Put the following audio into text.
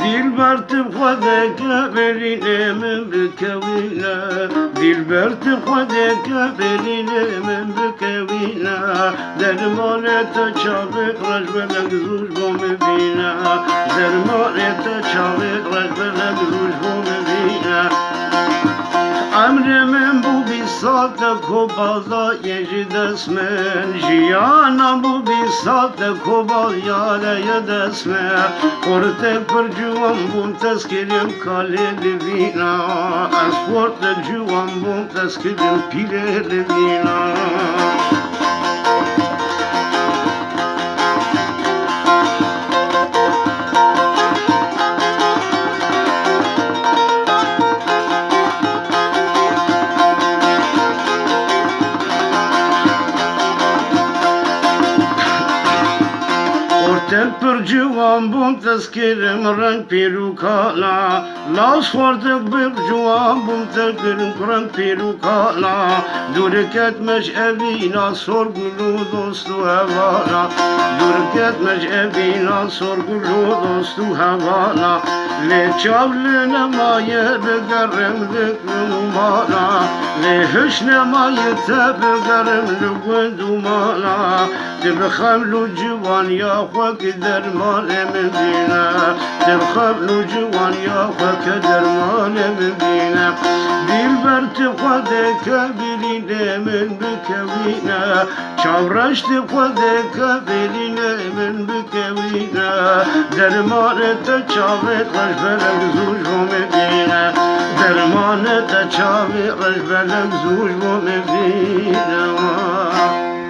دلبر تبخذ كبرين من بكوينا دلبر تبخذ كبرين من بكوينا درمانة تشابك رجبلك زوج بومبينا درمانة تشابك رجبلك زوج بومبينا عمر من بو بی سات کوبالا یه دست من جیانم بو بی سات کوبال یاره دست من خورت پر جوان بوم تسکریم کاله لبینا از خورت جوان بوم تسکریم پیره لبینا پر جوان بوم تذکرم رنگ پیروکالا لاس خوردک بر جوان بوم تذکرم رنگ پیروکالا دورکت مش اوینا سرگلو دوستو هوالا دورکت مش اوینا سرگلو دوستو هوالا لچاو لنمایه بگرم لکنو مالا لهش نمایه تبگرم لگوندو مالا تبخم لو جوان یا خوک درمان مبینا تبخم لو جوان یا خوک درمان مبینا دلبر تبخد کبرین من بکوینا چاورش تبخد کبرین من بکوینا درمان تا چاوت رجبلک زوج مبینا درمان تا چاوت رجبلک زوج مبینا